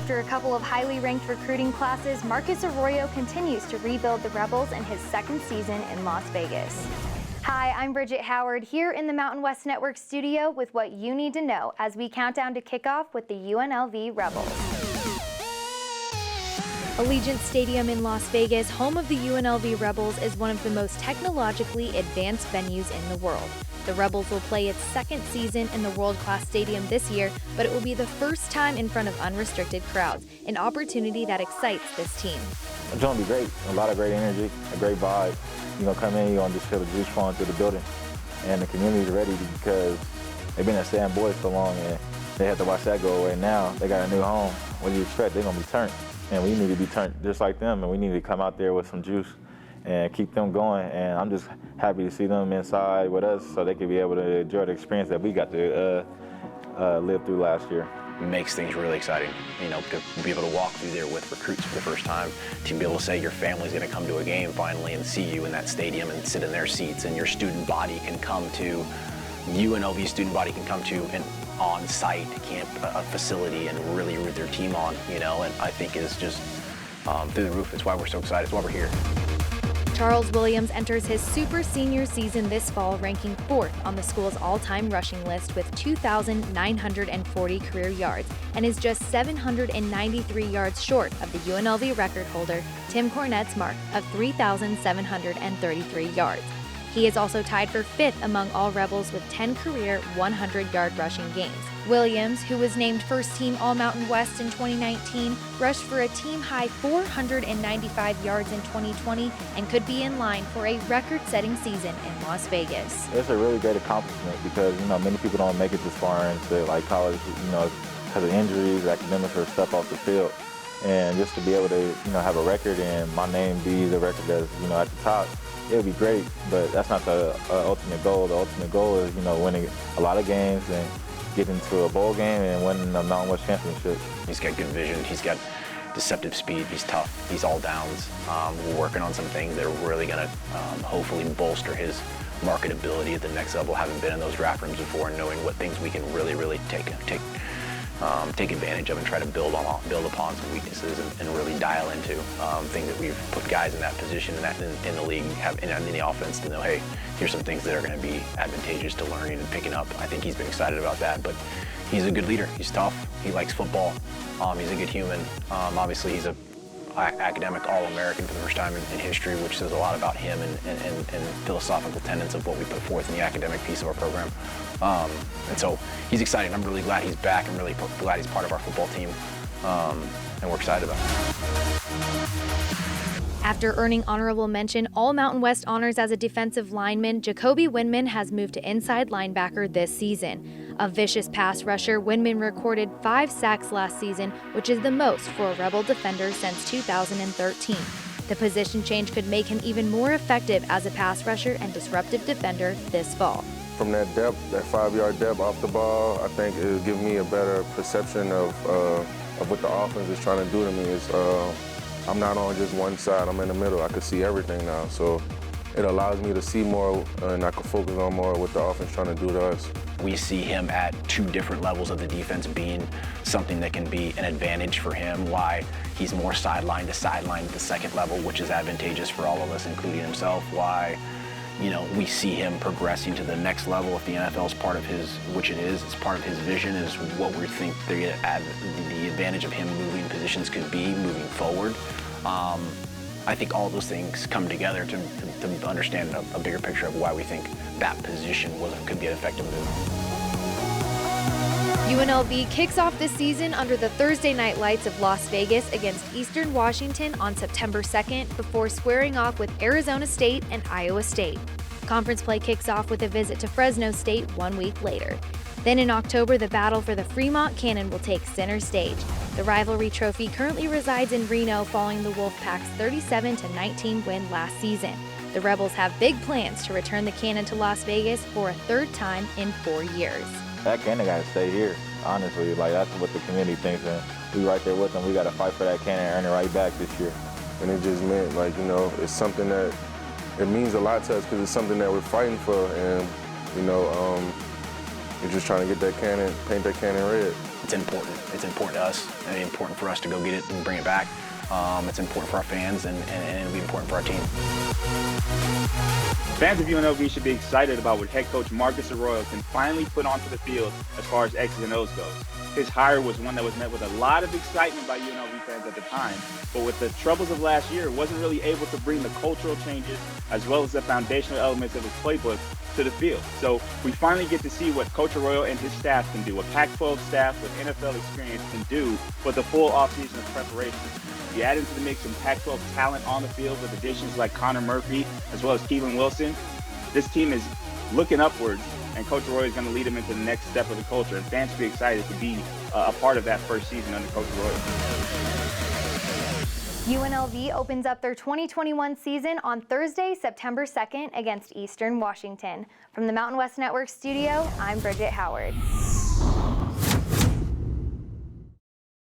After a couple of highly ranked recruiting classes, Marcus Arroyo continues to rebuild the Rebels in his second season in Las Vegas. Hi, I'm Bridget Howard here in the Mountain West Network studio with what you need to know as we count down to kickoff with the UNLV Rebels. Allegiant Stadium in Las Vegas, home of the UNLV Rebels, is one of the most technologically advanced venues in the world. The Rebels will play its second season in the world-class stadium this year, but it will be the first time in front of unrestricted crowds, an opportunity that excites this team. It's going to be great. A lot of great energy, a great vibe. Come in, you're going to just feel the juice flowing through the building. And the community's ready because they've been at Stan Boys so long and they had to watch that go away. Now they got a new home. What do you expect? They're going to be turned. And we need to be turned just like them, and we need to come out there with some juice and keep them going. And I'm just happy to see them inside with us so they can be able to enjoy the experience that we got to live through last year. It makes things really exciting, to be able to walk through there with recruits for the first time, to be able to say your family's going to come to a game finally and see you in that stadium and sit in their seats, and your student body can come to, UNLV student body can come to an on-site camp facility and really root their team on, and I think is just through the roof. It's why we're so excited. It's why we're here. Charles Williams enters his super senior season this fall, ranking 4th on the school's all-time rushing list with 2,940 career yards and is just 793 yards short of the UNLV record holder, Tim Cornette's mark of 3,733 yards. He is also tied for 5th among all Rebels with 10 career 100-yard rushing games. Williams, who was named first-team All-Mountain West in 2019, rushed for a team-high 495 yards in 2020 and could be in line for a record-setting season in Las Vegas. It's a really great accomplishment because, many people don't make it this far into college, because of injuries, academics, or stuff off the field. And just to be able to, have a record and my name be the record that's, at the top, it would be great, but that's not the ultimate goal. The ultimate goal is, winning a lot of games and getting to a bowl game and winning the Mountain West Championship. He's got good vision. He's got deceptive speed. He's tough. He's all downs. We're working on some things that are really going to hopefully bolster his marketability at the next level, having been in those draft rooms before and knowing what things we can really take advantage of and try to build upon some weaknesses and really dial into things that we've put guys in that position in the league, in the offense to know, hey, here's some things that are going to be advantageous to learning and picking up. I think he's been excited about that, but he's a good leader. He's tough. He likes football. He's a good human. Obviously, he's an academic All-American for the first time in history, which says a lot about him and philosophical tenets of what we put forth in the academic piece of our program. And so he's excited. I'm really glad he's back. I'm really glad he's part of our football team, and we're excited about it. After earning honorable mention All Mountain West honors as a defensive lineman, Jacoby Windman has moved to inside linebacker this season. A vicious pass rusher, Windman recorded 5 sacks last season, which is the most for a Rebel defender since 2013. The position change could make him even more effective as a pass rusher and disruptive defender this fall. From that depth, that 5-yard depth off the ball, I think it'll give me a better perception of what the offense is trying to do to me. I'm not on just one side, I'm in the middle. I can see everything now, so it allows me to see more and I can focus on more what the offense is trying to do to us. We see him at 2 different levels of the defense being something that can be an advantage for him, why he's more sideline to sideline at the second level, which is advantageous for all of us, including himself, why we see him progressing to the next level if the NFL is part of his, which it is, it's part of his vision, is what we think the advantage of him moving positions could be moving forward. I think all those things come together to understand a bigger picture of why we think that position could be an effective move. UNLV kicks off this season under the Thursday night lights of Las Vegas against Eastern Washington on September 2nd before squaring off with Arizona State and Iowa State. Conference play kicks off with a visit to Fresno State 1 week later. Then in October, the battle for the Fremont Cannon will take center stage. The rivalry trophy currently resides in Reno following the Wolfpack's 37-19 win last season. The Rebels have big plans to return the Cannon to Las Vegas for a 3rd time in 4 years. That cannon got to stay here, honestly. That's what the community thinks, and we right there with them. We got to fight for that cannon and earn it right back this year. And it just meant, it's something that, it means a lot to us because it's something that we're fighting for, and, You're just trying to get that cannon, paint that cannon red. It's important. It's important to us. It's important for us to go get it and bring it back. It's important for our fans, and it'll be important for our team. Fans of UNLV should be excited about what head coach Marcus Arroyo can finally put onto the field as far as X's and O's goes. His hire was one that was met with a lot of excitement by UNLV fans at the time, but with the troubles of last year, wasn't really able to bring the cultural changes as well as the foundational elements of his playbook to the field. So we finally get to see what Coach Arroyo and his staff can do, what Pac-12 staff with NFL experience can do with a full offseason of preparation. You add into the mix some Pac-12 talent on the field with additions like Connor Murphy as well as Keelan Wilson. This team is looking upwards, and Coach Arroyo is going to lead them into the next step of the culture. And fans should be excited to be a part of that first season under Coach Arroyo. UNLV opens up their 2021 season on Thursday, September 2nd against Eastern Washington. From the Mountain West Network studio, I'm Bridget Howard.